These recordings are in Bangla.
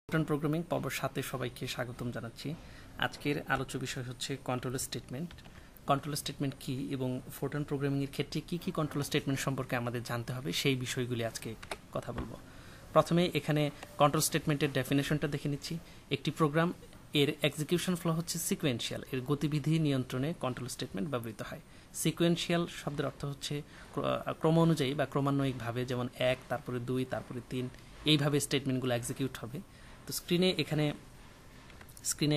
ফোরট্রান প্রোগ্রামিং পর্ব 7-এ সবাইকে স্বাগতম জানাচ্ছি। আজকের আলোচ্য বিষয় হচ্ছে কন্ট্রোল স্টেটমেন্ট। কন্ট্রোল স্টেটমেন্ট কি এবং ফোরট্রান প্রোগ্রামিংয়ের ক্ষেত্রে কি কি কন্ট্রোল স্টেটমেন্ট সম্পর্কে আমাদের জানতে হবে সেই বিষয়গুলি আজকে কথা বলবো। প্রথমে এখানে কন্ট্রোল স্টেটমেন্টের ডেফিনেশনটা দেখে নিচ্ছি। একটি প্রোগ্রাম এর এক্সিকিউশন ফ্লো হচ্ছে সিকোয়েন্সিয়াল, এর গতিবিধি নিয়ন্ত্রণে কন্ট্রোল স্টেটমেন্ট ব্যবহৃত হয়। সিকোয়েন্সিয়াল শব্দের অর্থ হচ্ছে ক্রম অনুযায়ী বা ক্রমান্বয়িকভাবে, যেমন 1 তারপরে 2 তারপরে 3 এইভাবে স্টেটমেন্টগুলো এক্সিকিউট হবে। তো স্ক্রিনে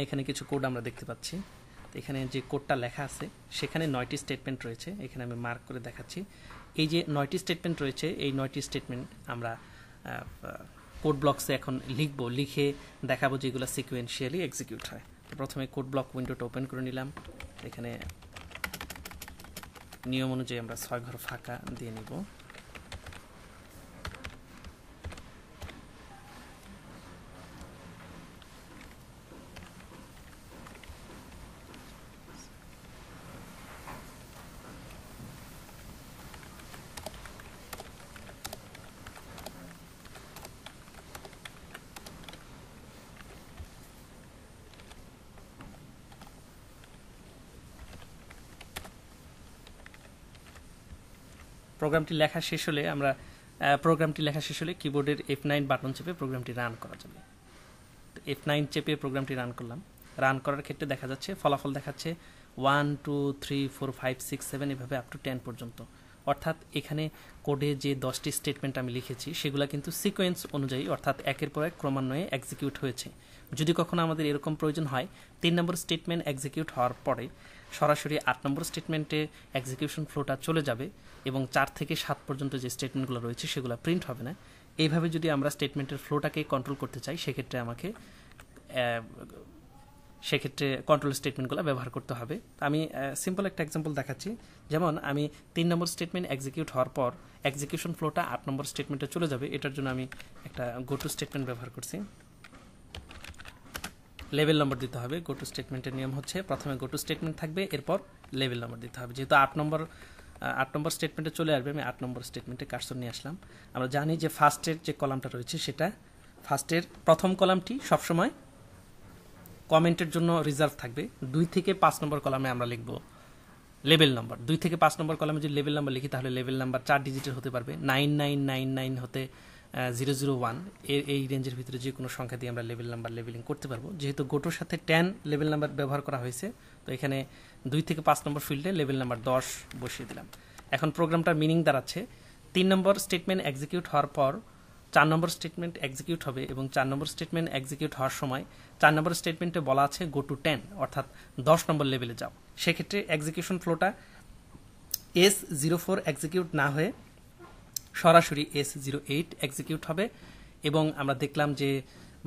এখানে কিছু কোড আমরা দেখতে পাচ্ছি। তো এখানে যে কোডটা লেখা আছে সেখানে 9টি স্টেটমেন্ট রয়েছে। এখানে আমি মার্ক করে দেখাচ্ছি। এই যে 9টি স্টেটমেন্ট রয়েছে, এই 9টি স্টেটমেন্ট আমরা কোড ব্লকসে এখন লিখে দেখাবো যেগুলো সিকোয়েন্সিয়ালি এক্সিকিউট হয়। তো প্রথমে কোড ব্লক উইন্ডোটা ওপেন করে নিলাম। এখানে নিয়ম অনুযায়ী আমরা 6 ঘর ফাঁকা দিয়ে নিব। প্রোগ্রামটি লেখা শেষ হলে কিবোর্ডের F9 বাটন চেপে প্রোগ্রামটি রান করা যাবে। F9 চেপে প্রোগ্রামটি রান করলাম। রান করার ক্ষেত্রে দেখা যাচ্ছে ফলাফল দেখাচ্ছে 1 2 3 4 5 6 7 এভাবে আপ টু 10 পর্যন্ত। অর্থাৎ এখানে কোডে যে 10টি স্টেটমেন্ট আমি লিখেছি সেগুলো কিন্তু সিকোয়েন্স অনুযায়ী, অর্থাৎ একের পর এক ক্রমান্বয়ে এক্সিকিউট হয়েছে। যদি কখনো আমাদের এরকম প্রয়োজন হয় 3 নম্বর স্টেটমেন্ট এক্সিকিউট হওয়ার পরে সরাসরি 8 নম্বর স্টেটমেন্টে এক্সিকিউশন ফ্লোটা চলে যাবে এবং 4 থেকে 7 পর্যন্ত যে স্টেটমেন্টগুলো রয়েছে সেগুলো প্রিন্ট হবে না। এইভাবে যদি আমরা স্টেটমেন্টের ফ্লোটাকে কন্ট্রোল করতে চাই সেক্ষেত্রে কন্ট্রোল স্টেটমেন্টগুলো ব্যবহার করতে হবে। আমি সিম্পল একটা এক্সাম্পল দেখাচ্ছি। যেমন আমি 3 নম্বর স্টেটমেন্ট এক্সিকিউট হওয়ার পর এক্সিকিউশন ফ্লোটা 8 নম্বর স্টেটমেন্টে চলে যাবে। এটার জন্য আমি একটা গো টু স্টেটমেন্ট ব্যবহার করছি। লেভেল নম্বর দিতে হবে। গো টু স্টেটমেন্টের নিয়ম হচ্ছে প্রথমে গো টু স্টেটমেন্ট থাকবে, এরপর লেভেল নম্বর দিতে হবে। যেহেতু 8 নম্বর স্টেটমেন্টে চলে আসবে, আমি 8 নম্বর স্টেটমেন্টে কার্সর নিয়ে আসলাম। আমরা জানি যে ফার্স্টের যে কলামটা রয়েছে সেটা ফার্স্টের প্রথম কলামটি সবসময় কমেন্টের জন্য রিজার্ভ থাকবে। 2 থেকে 5 নম্বর কলামে আমরা লিখব লেভেল নম্বর। 2 থেকে 5 নম্বর কলামে যদি লেভেল নাম্বার লিখি তাহলে লেভেল নাম্বার 4 ডিজিটের হতে পারবে। 9999 হতে 001 এই রেঞ্জের ভিতরে যে কোনো সংখ্যা দিয়ে আমরা লেভেলিং করতে পারবো। যেহেতু গোটোর সাথে 10 লেভেল নাম্বার ব্যবহার করা হয়েছে, তো এখানে 2 থেকে 5 নম্বর ফিল্ডে লেভেল নাম্বার 10 বসিয়ে দিলাম। এখন প্রোগ্রামটার মিনিং দাঁড়াচ্ছে 3 নম্বর স্টেটমেন্ট এক্সিকিউট হওয়ার পর 4 নম্বর স্টেটমেন্ট এক্সিকিউট হবে এবং 4 নম্বর স্টেটমেন্ট এক্সিকিউট হওয়ার সময় 4 নম্বর স্টেটমেন্টে বলা আছে গো টু 10, অর্থাৎ 10 নম্বর লেভেলে যাও। সেক্ষেত্রে এক্সিকিউশন ফ্লোটা S04 এক্সিকিউট না হয়ে সরাসরি S08 এক্সিকিউট হবে এবং আমরা দেখলাম যে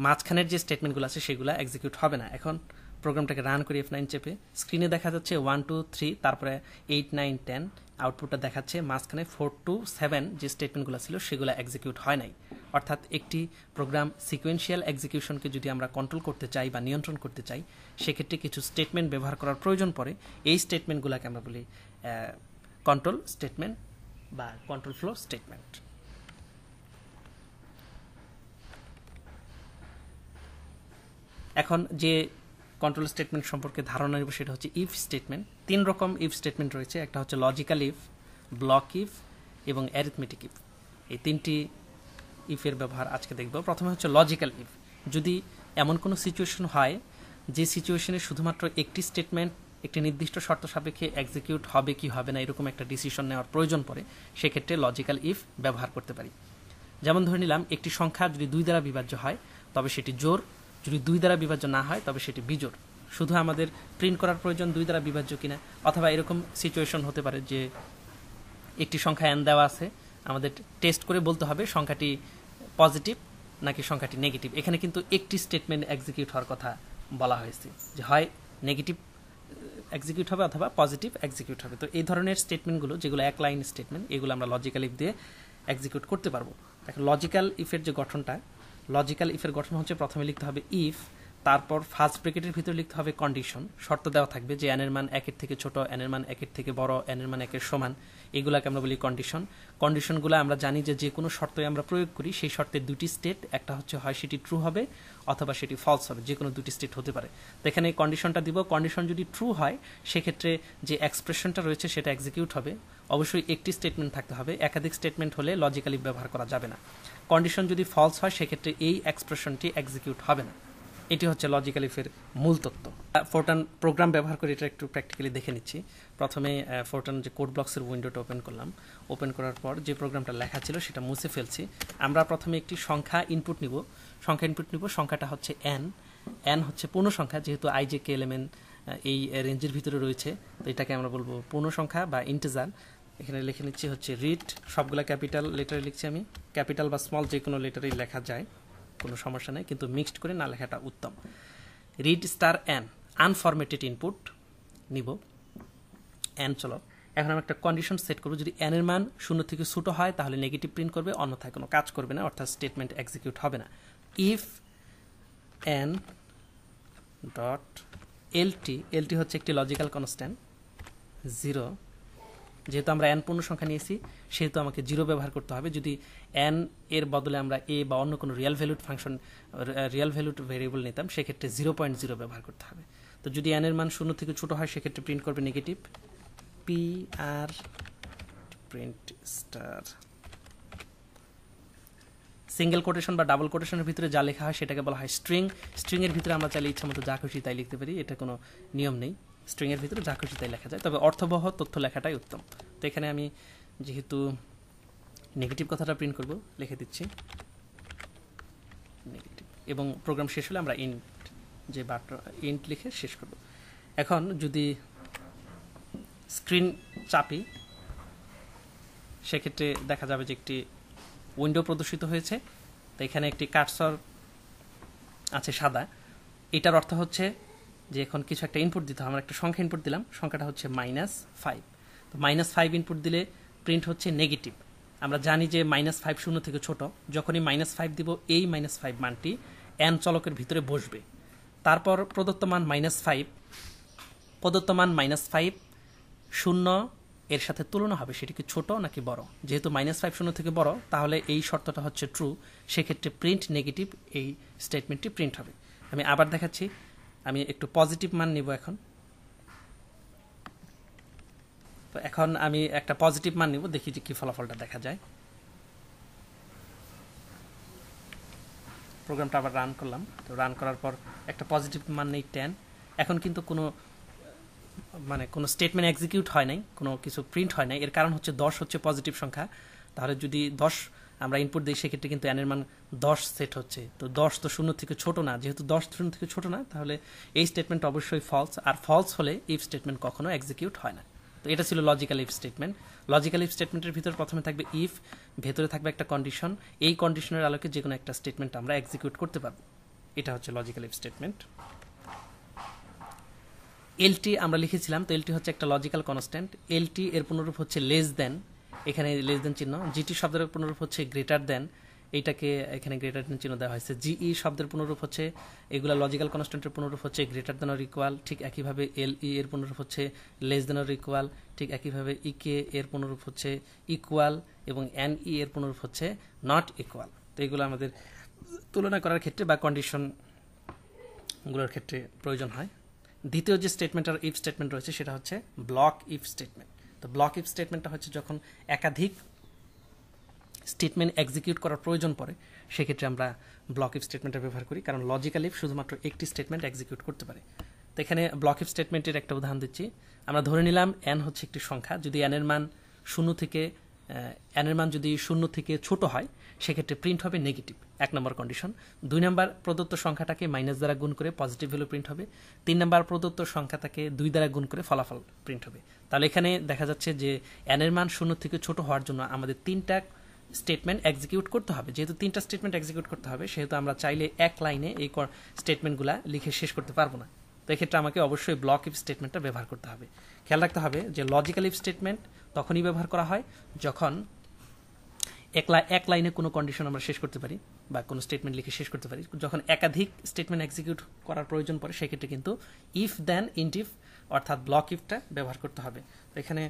মাঝখানের যে স্টেটমেন্টগুলো আছে সেগুলো এক্সিকিউট হবে না। এখন প্রোগ্রামটাকে রান করি F9 চেপে। স্ক্রিনে দেখা যাচ্ছে 1 2 3 তারপরে 8 9 10 আউটপুটটা দেখাচ্ছে। মাঝখানে 4 2 7 যে স্টেটমেন্টগুলো ছিল সেগুলো এক্সিকিউট হয় নাই। অর্থাৎ একটি প্রোগ্রাম সিকোয়েন্সিয়াল এক্সিকিউশনকে যদি আমরা কন্ট্রোল করতে চাই বা নিয়ন্ত্রণ করতে চাই সেক্ষেত্রে কিছু স্টেটমেন্ট ব্যবহার করার প্রয়োজন পড়ে। এই স্টেটমেন্টগুলোকে আমরা বলি কন্ট্রোল স্টেটমেন্ট বা কন্ট্রোল ফ্লো স্টেটমেন্ট। এখন যে কন্ট্রোল স্টেটমেন্ট সম্পর্কে ধারণা নেব সেটা হচ্ছে ইফ স্টেটমেন্ট। 3 রকম ইফ স্টেটমেন্ট রয়েছে। একটা হচ্ছে লজিক্যাল ইফ, ব্লক ইফ এবং অ্যারিথমেটিক ইফ। এই 3টি ইফের ব্যবহার আজকে দেখব। প্রথমে হচ্ছে লজিক্যাল ইফ। যদি এমন কোনো সিচুয়েশন হয় যে সিচুয়েশনে শুধুমাত্র একটি স্টেটমেন্ট একটি নির্দিষ্ট শর্ত সাপেক্ষে এক্সিকিউট হবে কি হবে না এরকম একটা ডিসিশন নেওয়ার প্রয়োজন পড়ে, সেক্ষেত্রে লজিক্যাল ইফ ব্যবহার করতে পারি। যেমন ধরে নিলাম একটি সংখ্যা যদি 2 দ্বারা বিভাজ্য হয় তবে সেটি জোড়, যদি 2 দ্বারা বিভাজ্য না হয় তবে সেটি বিজোড়। শুধু আমাদের প্রিন্ট করার প্রয়োজন 2 দ্বারা বিভাজ্য কিনা। অথবা এরকম সিচুয়েশন হতে পারে যে একটি সংখ্যা n দেওয়া আছে, আমাদের টেস্ট করে বলতে হবে সংখ্যাটি পজিটিভ নাকি সংখ্যাটি নেগেটিভ। এখানে কিন্তু একটি স্টেটমেন্ট এক্সিকিউট হওয়ার কথা বলা হয়েছে, যে হয় নেগেটিভ এক্সিকিউট হবে অথবা পজিটিভ এক্সিকিউট হবে। তো এই ধরনের স্টেটমেন্টগুলো যেগুলো এক লাইন স্টেটমেন্ট, এগুলো আমরা লজিক্যাল ইফ দিয়ে এক্সিকিউট করতে পারবো। এখন লজিক্যাল ইফের যে গঠনটা, লজিক্যাল ইফের গঠন হচ্ছে প্রথমে লিখতে হবে ইফ, তারপর ফার্স্ট ব্র্যাকেটের ভিতরে লিখতে হবে কন্ডিশন, শর্ত দেওয়া থাকবে যে n এর মান 1 এর থেকে ছোট, n এর মান 1 এর থেকে বড়, n এর মান 1 এর সমান, এগুলাকে আমরা বলি কন্ডিশন। কন্ডিশনগুলো আমরা জানি যে কোনো শর্তই আমরা প্রয়োগ করি সেই শর্তের দুটি স্টেট, একটা হচ্ছে হয় সেটি ট্রু হবে অথবা সেটি ফলস হবে, যে কোনো দুটি স্টেট হতে পারে। তো এখানে কন্ডিশনটা দিব, কন্ডিশন যদি ট্রু হয় সেক্ষেত্রে যে এক্সপ্রেশনটা রয়েছে সেটা এক্সিকিউট হবে। অবশ্যই একটি স্টেটমেন্ট থাকতে হবে, একাধিক স্টেটমেন্ট হলে লজিক্যাল ইফ ব্যবহার করা যাবে না। কন্ডিশন যদি ফলস হয় সেক্ষেত্রে এই এক্সপ্রেশনটি এক্সিকিউট হবে না। এটি হচ্ছে লজিক্যাল ইফের মূল তত্ত্ব। ফোরটান প্রোগ্রাম ব্যবহার করে এটা একটু প্র্যাকটিক্যালি দেখে নিচ্ছি। প্রথমে ফোরটান যে কোড ব্লকসের উইন্ডোটা ওপেন করলাম, ওপেন করার পর যে প্রোগ্রামটা লেখা ছিল সেটা মুছে ফেলছি। আমরা প্রথমে একটি সংখ্যা ইনপুট নিব, সংখ্যাটা হচ্ছে n হচ্ছে পূর্ণ সংখ্যা, যেহেতু ijk এলিমেন্ট এই রেঞ্জের ভিতরে রয়েছে, তো এটাকে আমরা বলবো পূর্ণ সংখ্যা বা ইন্টিজার। এখানে লিখে নিচ্ছি হচ্ছে রিড, সবগুলা ক্যাপিটাল লেটারে লিখছি আমি, ক্যাপিটাল বা স্মল যে কোনো লেটারেই লেখা যায়, কোনো সমস্যা নেই, কিন্তু মিক্সড করে না লেখাটা উত্তম। রিড স্টার n, আনফরম্যাটেড ইনপুট নিব n। চলো এখন আমি একটা কন্ডিশন সেট করব, যদি n এর মান 0 থেকে ছোট হয় তাহলে নেগেটিভ প্রিন্ট করবে, অন্যথায় কোনো কাজ করবে না, অর্থাৎ স্টেটমেন্ট এক্সিকিউট হবে না। ইফ n ডট lt হচ্ছে একটি লজিক্যাল কনস্ট্যান্ট 0, যেহেতু আমরা n পূর্ণ সংখ্যা নিয়েছি সেহেতু আমাকে 0 ব্যবহার করতে হবে। যদি n এর বদলে আমরা a বা অন্য কোনো রিয়েল ভ্যালুড ভেরিয়েবল নিতাম সেক্ষেত্রে 0.0 ব্যবহার করতে হবে। তো যদি n এর মান 0 থেকে ছোট হয় সেক্ষেত্রে প্রিন্ট করবে negative, pr print star. Single quotation বা ডাবল কোটেশনের ভিতরে যা লেখা হয় সেটাকে বলা হয় স্ট্রিং। স্ট্রিং এর ভিতরে আমরা চাইলে ইচ্ছা মতো যা খুশি তাই লিখতে পারি, এটা কোনো নিয়ম নেই, স্ট্রিং এর ভিতরে যা খুশি তাই লেখা যায়, তবে অর্থবহ তথ্য লেখাটাই উত্তম। তো এখানে আমি যেহেতু নেগেটিভ কথাটা প্রিন্ট করব লিখে দিচ্ছি নেগেটিভ, এবং প্রোগ্রাম শেষ হলে আমরা ইন্ট লিখে শেষ করব। এখন যদি স্ক্রিন চাপি সেক্ষেত্রে দেখা যাবে যে একটি উইন্ডো প্রদর্শিত হয়েছে। তো এখানে একটি কার্সর আছে সাদা, এটার অর্থ হচ্ছে যে এখন কিছু একটা ইনপুট দিতে হবে। আমরা একটা সংখ্যা ইনপুট দিলাম, সংখ্যাটা হচ্ছে -5। তো -5 ইনপুট দিলে প্রিন্ট হচ্ছে নেগেটিভ। আমরা জানি যে -5 0 থেকে ছোট, যখনই -5 দিব এই -5 মানটি n চলকের ভিতরে বসবে। তারপর প্রদত্ত মান -5 0 এর সাথে তুলনা হবে, সেটি কি ছোট নাকি বড়। যেহেতু -5 0 থেকে বড় তাহলে এই শর্তটা হচ্ছে ট্রু, সেক্ষেত্রে প্রিন্ট নেগেটিভ, এই স্টেটমেন্টটি প্রিন্ট হবে। আমি আবার দেখাচ্ছি, আমি একটু পজিটিভ মান নিব এখন। তো এখন আমি একটা পজিটিভ মান নিব, দেখি যে কি ফলাফলটা দেখা যায়। প্রোগ্রামটা আবার রান করলাম, তো রান করার পর একটা পজিটিভ মান নেই 10। এখন কিন্তু কোনো স্টেটমেন্ট এক্সিকিউট হয় নাই, কোনো কিছু প্রিন্ট হয় নাই। এর কারণ হচ্ছে 10 হচ্ছে পজিটিভ সংখ্যা, তাহলে যদি 10 আমরা ইনপুট দিই সেক্ষেত্রে কিন্তু n এর মান 10 সেট হচ্ছে। তো 10 তো 0 থেকে ছোট না, যেহেতু 10 0 থেকে ছোট না তাহলে এই স্টেটমেন্ট অবশ্যই ফলস, আর ফলস হলে ইফ স্টেটমেন্ট কখনো এক্সিকিউট হয় না। তো এটা ছিল logical if statement. Logical if স্টেটমেন্টের ভিতরে প্রথমে থাকবে ইফ, ভেতরে থাকবে একটা কন্ডিশন, এই কন্ডিশনের আলোকে যে কোনো একটা স্টেটমেন্ট আমরা এক্সিকিউট করতে পারবো। এটা হচ্ছে লজিক্যাল ইফ স্টেটমেন্ট। এলটি আমরা লিখেছিলাম, তো এলটি হচ্ছে একটা লজিক্যাল কনস্ট্যান্ট। এলটি এর পুনরূপ হচ্ছে লেস দেন, এখানে লেস দেন চিহ্ন। জিটি শব্দের পুনরূপ হচ্ছে গ্রেটার দেন, এইটাকে এখানে গ্রেটার দেন চিহ্ন দেওয়া হয়েছে। জিই শব্দের পুনরূপ হচ্ছে, এগুলা লজিক্যাল কনস্ট্যান্টের পুনরূপ হচ্ছে গ্রেটার দেন অর ইকুয়াল, ঠিক একইভাবে এলই এর পুনরূপ হচ্ছে লেস দেন অর ইকুয়াল, ঠিক একইভাবে ইকে এর পুনরূপ হচ্ছে ইকুয়াল, এবং এনই এর পুনরূপ হচ্ছে নট ইকুয়াল। তো এগুলো আমাদের তুলনা করার ক্ষেত্রে বা কন্ডিশনগুলোর ক্ষেত্রে প্রয়োজন হয়। দ্বিতীয় যে স্টেটমেন্ট আর ইফ স্টেটমেন্ট রয়েছে সেটা হচ্ছে ব্লক ইফ স্টেটমেন্ট। তো ব্লক ইফ স্টেটমেন্টটা হচ্ছে যখন একাধিক স্টেটমেন্ট এক্সিকিউট করার প্রয়োজন পড়ে সেক্ষেত্রে আমরা ব্লক ইফ স্টেটমেন্টটা ব্যবহার করি, কারণ লজিক্যাল ইফ শুধুমাত্র একটি স্টেটমেন্ট এক্সিকিউট করতে পারে। তো এখানে ব্লক ইফ স্টেটমেন্টের একটা উদাহরণ দিচ্ছি। আমরা ধরে নিলাম n হচ্ছে একটি সংখ্যা, যদি n এর মান 0 থেকে ছোট হয় সেক্ষেত্রে প্রিন্ট হবে নেগেটিভ, 1 নম্বর কন্ডিশন। 2 নম্বর, প্রদত্ত সংখ্যাটাকে মাইনাস দ্বারা গুণ করে পজিটিভ ভ্যালু প্রিন্ট হবে। 3 নম্বর, প্রদত্ত সংখ্যাটাকে 2 দ্বারা গুণ করে ফলাফল প্রিন্ট হবে। তাহলে এখানে দেখা যাচ্ছে যে n এর মান 0 থেকে ছোট হওয়ার জন্য আমাদের 3টা স্টেটমেন্ট এক্সিকিউট করতে হবে। যেহেতু 3টা স্টেটমেন্ট এক্সিকিউট করতে হবে সেহেতু আমরা চাইলে এক লাইনে এই স্টেটমেন্টগুলা লিখে শেষ করতে পারবো না। তো এক্ষেত্রে আমাকে অবশ্যই ব্লক ইফ স্টেটমেন্টটা ব্যবহার করতে হবে। খেয়াল রাখতে হবে যে লজিক্যাল ইফ স্টেটমেন্ট তখনই ব্যবহার করা হয় যখন এক লাইনে কোনো কন্ডিশন আমরা শেষ করতে পারি বা কোনো স্টেটমেন্ট লিখে শেষ করতে পারি। যখন একাধিক স্টেটমেন্ট এক্সিকিউট করার প্রয়োজন পড়ে সেক্ষেত্রে কিন্তু ইফ দেন ইন্ট ইফ অর্থাৎ ব্লক ইফটা ব্যবহার করতে হবে। তো এখানে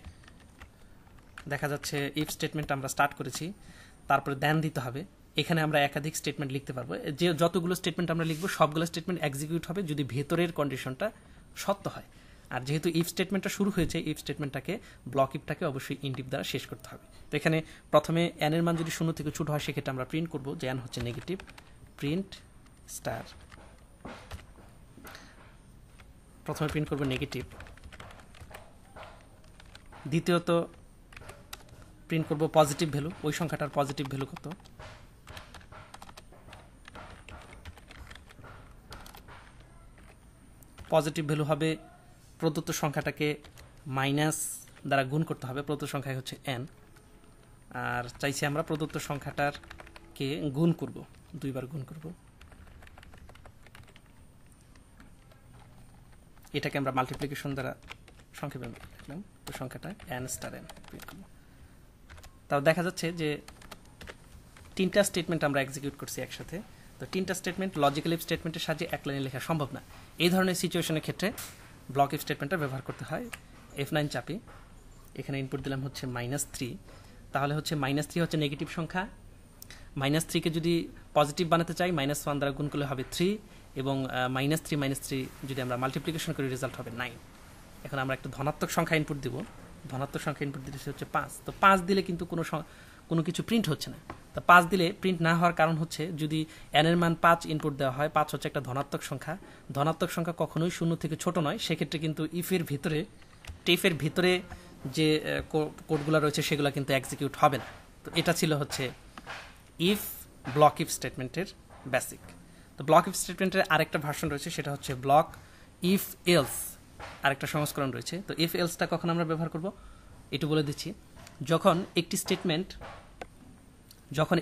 দেখা যাচ্ছে ইফ স্টেটমেন্ট আমরা স্টার্ট করেছি, তারপরে দেন দিতে হবে। এখানে আমরা একাধিক স্টেটমেন্ট লিখতে পারবো, যে যতগুলো স্টেটমেন্ট আমরা লিখবো সবগুলো স্টেটমেন্ট এক্সিকিউট হবে যদি ভেতরের কন্ডিশনটা সত্য হয়। আর যেহেতু ইফ স্টেটমেন্টটা শুরু হয়েছে, ইফ স্টেটমেন্টটাকে ব্লক ইফটাকে অবশ্যই ইন্ট ইফ দ্বারা শেষ করতে হবে। তো এখানে প্রথমে এন এর মান যদি 0 থেকে ছোট হয় সেক্ষেত্রে আমরা প্রিন্ট করব যে এন হচ্ছে নেগেটিভ, প্রিন্ট স্টার। প্রথমে প্রিন্ট করব নেগেটিভ, দ্বিতীয়ত প্রিন্ট করব পজিটিভ ভ্যালু, ওই সংখ্যাটার পজিটিভ ভ্যালু কত। পজিটিভ ভ্যালু হবে প্রদত্ত সংখ্যাটাকে মাইনাস দ্বারা গুণ করতে হবে, প্রদত্ত সংখ্যা হচ্ছে এন, আর চাইছি আমরা প্রদত্ত সংখ্যাটারকে গুণ করব, 2 বার গুণ করব। এটাকে আমরা মাল্টিপ্লিকেশন দ্বারা সংক্ষেপে লিখলাম, তো সংখ্যাটা এন স্টার এন প্রিন্ট করব। তাও দেখা যাচ্ছে যে 3টা স্টেটমেন্ট আমরা এক্সিকিউট করছি একসাথে। তো 3টা স্টেটমেন্ট লজিক্যাল ইফ স্টেটমেন্টের সাহায্যে এক লাইনে লেখা সম্ভব না। এই ধরনের সিচুয়েশনের ক্ষেত্রে ব্লক ইফ স্টেটমেন্টটা ব্যবহার করতে হয়। F9 চাপি, এখানে ইনপুট দিলাম হচ্ছে -3, তাহলে হচ্ছে -3 হচ্ছে নেগেটিভ সংখ্যা। -3কে যদি পজিটিভ বানাতে চাই -1 দ্বারা গুণ করলে হবে 3, এবং -3 যদি আমরা মাল্টিপ্লিকেশন করি রেজাল্ট হবে 9। এখন আমরা একটা ধনাত্মক সংখ্যা ইনপুট দিব, ধনাত্মক সংখ্যা ইনপুট দিলে হচ্ছে 5। তো 5 দিলে কিন্তু কোনো কিছু প্রিন্ট হচ্ছে না। তো 5 দিলে প্রিন্ট না হওয়ার কারণ হচ্ছে যদি এন এর মান 5 ইনপুট দেওয়া হয়, 5 হচ্ছে একটা ধনাত্মক সংখ্যা, ধনাত্মক সংখ্যা কখনোই 0 থেকে ছোট নয়, সেক্ষেত্রে কিন্তু ইফের ভিতরে যে কোডগুলো রয়েছে সেগুলো কিন্তু এক্সিকিউট হবে না। তো এটা ছিল হচ্ছে ইফ ব্লক ইফ স্টেটমেন্টের বেসিক। তো ব্লক ইফ স্টেটমেন্টের আরেকটা ভার্সন রয়েছে, সেটা হচ্ছে ব্লক ইফ এলস, আরেকটা সংস্করণ রয়েছে। তো ইফ এলসটা কখন আমরা ব্যবহার করব একটু বলে দিচ্ছি। যখন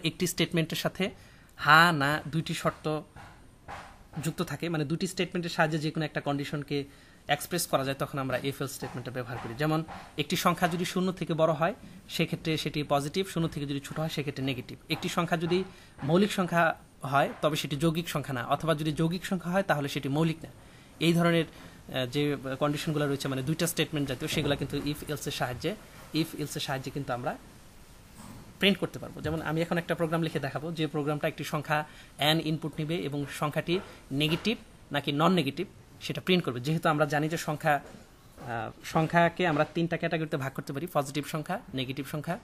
একটি স্টেটমেন্টের সাথে হা না 2টি শর্ত যুক্ত থাকে, মানে 2টি স্টেটমেন্টের সাহায্যে যে কোনো একটা কন্ডিশনকে এক্সপ্রেস করা যায়, তখন আমরা ইফ এলস স্টেটমেন্টটা ব্যবহার করি। যেমন একটি সংখ্যা যদি 0 থেকে বড় হয় সেক্ষেত্রে সেটি পজিটিভ, 0 থেকে যদি ছোট হয় সেক্ষেত্রে নেগেটিভ। একটি সংখ্যা যদি মৌলিক সংখ্যা হয় তবে সেটি যৌগিক সংখ্যা না, অথবা যদি যৌগিক সংখ্যা হয় তাহলে সেটি মৌলিক না। এই ধরনের যে কন্ডিশনগুলো রয়েছে, মানে 2টা স্টেটমেন্ট জাতীয়, সেগুলো কিন্তু ইফ এলসের সাহায্যে কিন্তু আমরা প্রিন্ট করতে পারবো। যেমন আমি এখন একটা প্রোগ্রাম লিখে দেখাবো, যে প্রোগ্রামটা একটি সংখ্যা এন ইনপুট নেবে এবং সংখ্যাটি নেগেটিভ নাকি নন নেগেটিভ সেটা প্রিন্ট করবে। যেহেতু আমরা জানি যে সংখ্যাকে আমরা 3টা ক্যাটাগরিতে ভাগ করতে পারি, পজিটিভ সংখ্যা, নেগেটিভ সংখ্যা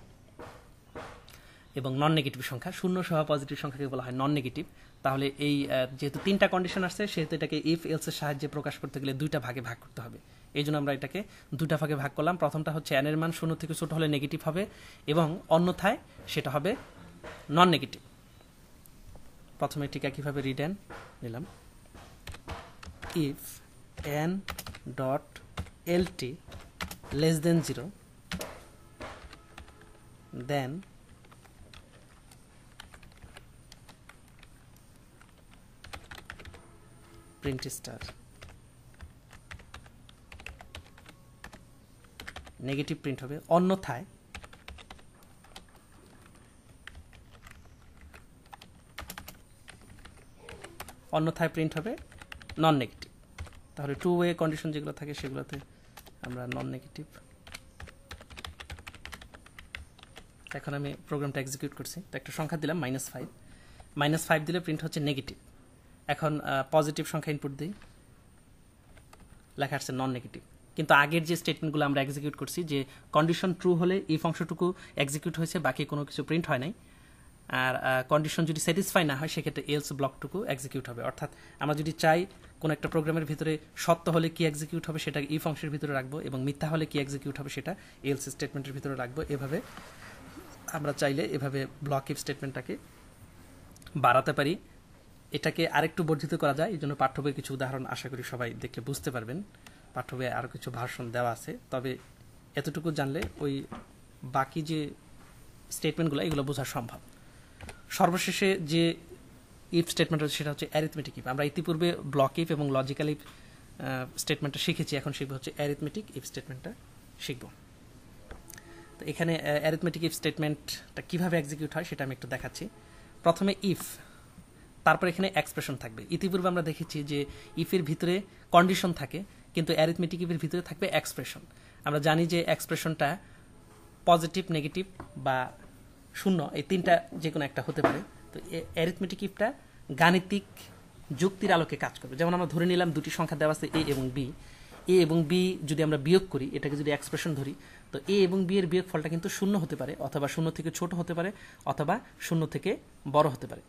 এবং নন নেগেটিভ সংখ্যা। 0 সহ পজিটিভ সংখ্যাকে বলা হয় নন নেগেটিভ। তাহলে এই যেহেতু 3টা কন্ডিশন আসছে, সেহেতু এটাকে ইফ এলসের সাহায্যে প্রকাশ করতে গেলে 2টা ভাগে ভাগ করতে হবে। এই জন্য আমরা এটাকে 2টা ভাগে ভাগ করলাম। প্রথমটা হচ্ছে এন এর মান 0 থেকে ছোট হলে নেগেটিভ হবে, এবং অন্যথায় সেটা হবে নন নেগেটিভ। প্রথমে ঠিক একইভাবে রিড এন নিলাম, if N dot LT less than 0 then print star. Negative print হবে, অন্যথায় প্রিন্ট হবে নন নেগেটিভ। তাহলে 2 ওয়ে কন্ডিশন যেগুলো থাকে সেগুলোতে আমরা নন নেগেটিভ। এখন আমি প্রোগ্রামটা এক্সিকিউট করছি, তো একটা সংখ্যা দিলাম -5 দিলে প্রিন্ট হচ্ছে নেগেটিভ। এখন পজিটিভ সংখ্যা ইনপুট দিই, লেখা আসছে নন নেগেটিভ। কিন্তু আগের যে স্টেটমেন্টগুলো আমরা এক্সিকিউট করছি, যে কন্ডিশন ট্রু হলে ইফ অংশটুকু এক্সিকিউট হয়েছে, বাকি কোনো কিছু প্রিন্ট হয় নাই, আর কন্ডিশন যদি স্যাটিসফাই না হয় সেক্ষেত্রে এলস ব্লকটুকু এক্সিকিউট হবে। অর্থাৎ আমরা যদি চাই কোনো একটা প্রোগ্রামের ভিতরে সত্য হলে কি এক্সিকিউট হবে সেটা ইফ অংশের ভিতরে রাখবো, এবং মিথ্যা হলে কি এক্সিকিউট হবে সেটা এলস স্টেটমেন্টের ভিতরে রাখবো। এভাবে আমরা চাইলে এভাবে ব্লক ইফ স্টেটমেন্টটাকে বাড়াতে পারি। এটাকে আরেকটু বর্ধিত করা যায়, এই জন্য পাঠ্যবইয়ের কিছু উদাহরণ আশা করি সবাই দেখলে বুঝতে পারবেন। পাঠ্যবইয়ে আরও কিছু ভার্সন দেওয়া আছে, তবে এতটুকু জানলে ওই বাকি যে স্টেটমেন্টগুলো এগুলো বোঝা সম্ভব। সর্বশেষে যে ইফ স্টেটমেন্ট হচ্ছে সেটা হচ্ছে অ্যারিথমেটিক ইফ। আমরা ইতিপূর্বে ব্লক ইফ এবং লজিক্যাল ইফ স্টেটমেন্টটা শিখেছি, এখন শিখবো হচ্ছে অ্যারিথমেটিক ইফ স্টেটমেন্টটা শিখব। তো এখানে অ্যারিথমেটিক ইফ স্টেটমেন্টটা কীভাবে এক্সিকিউট হয় সেটা আমি একটু দেখাচ্ছি। প্রথমে ইফ, তারপর এখানে এক্সপ্রেশন থাকবে। ইতিপূর্বে আমরা দেখেছি যে ইফের ভিতরে কন্ডিশন থাকে, কিন্তু অ্যারিথমেটিক ইফের ভিতরে থাকবে এক্সপ্রেশন। আমরা জানি যে এক্সপ্রেশনটা পজিটিভ, নেগেটিভ বা শূন্য, এই তিনটা যে কোনো একটা হতে পারে। তো অ্যারিথমেটিক ইফটা গাণিতিক যুক্তির আলোকে কাজ করবে। যেমন আমরা ধরে নিলাম দুটি সংখ্যা দেওয়া আছে এ এবং বি। এ এবং বি যদি আমরা বিয়োগ করি, এটাকে যদি এক্সপ্রেশন ধরি, তো এ এবং বি এর বিয়োগ ফলটা কিন্তু শূন্য হতে পারে, অথবা শূন্য থেকে ছোট হতে পারে, অথবা শূন্য থেকে বড় হতে পারে।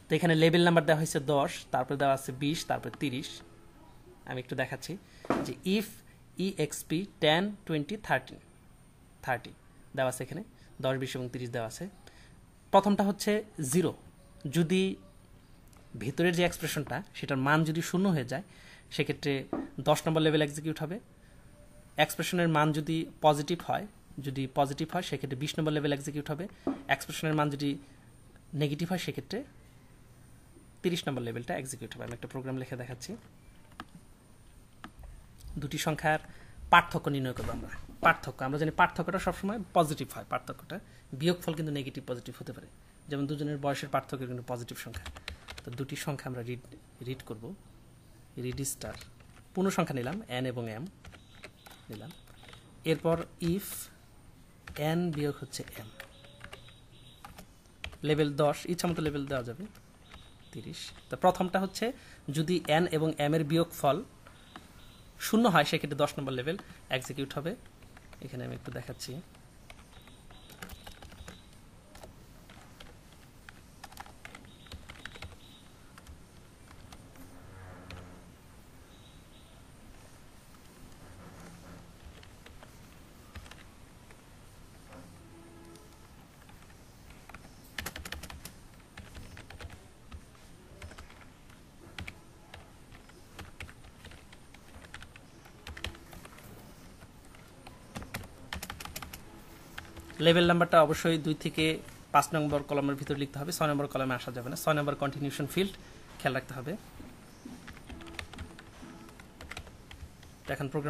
তো এখানে লেবেল নাম্বার দেওয়া হয়েছে 10, তারপরে দেওয়া আছে 20, তারপরে 30। আমি একটু দেখাচ্ছি যে ইফ EXP 10, 20, 30 দেওয়া আছে, এখানে 10, 20 এবং 30 দেওয়া আছে। প্রথমটা হচ্ছে 0, যদি ভিতরের যে এক্সপ্রেশনটা সেটার মান যদি শূন্য হয়ে যায়, সেক্ষেত্রে 10 নম্বর লেভেল এক্সিকিউট হবে। এক্সপ্রেশনের মান যদি পজিটিভ হয় সেক্ষেত্রে 20 নম্বর লেভেল এক্সিকিউট হবে। এক্সপ্রেশনের মান যদি নেগেটিভ হয় সেক্ষেত্রে 30 নম্বর লেভেলটা এক্সিকিউট হবে। আমি একটা প্রোগ্রাম লিখে দেখাচ্ছি। দুটি সংখ্যার পার্থক্য নির্ণয় করবো আমরা। আমরা জানি পার্থক্যটা সবসময় পজিটিভ হয়, পার্থক্যটা বিয়োগফল কিন্তু নেগেটিভ পজিটিভ হতে পারে। যেমন দুজনের বয়সের পার্থক্য কিন্তু পজিটিভ সংখ্যা। তো দুটি সংখ্যা আমরা রিড করব। রিডিস্টার পূর্ণ সংখ্যা নিলাম, n এবং m নিলাম। এরপর ইফ n বিয়োগ হচ্ছে m, লেভেল 10, ইচ্ছা মতো লেভেল দেওয়া যাবে 30। তো প্রথমটা হচ্ছে যদি n এবং m এর বিয়োগ ফল শূন্য হয়, সেক্ষেত্রে 10 নম্বর লেভেল এক্সিকিউট হবে। এখানে আমি একটু দেখাচ্ছি। লেভেল নাম্বারটা অবশ্যই 2 থেকে 5 নম্বর কলামের ভিতর লিখতে হবে, 6 নম্বর কলামে আসা যাবে না। 6 নম্বর কন্টিনিউশন ফিল্ড খেয়াল রাখতে হবে। এখন প্রোগ্রাম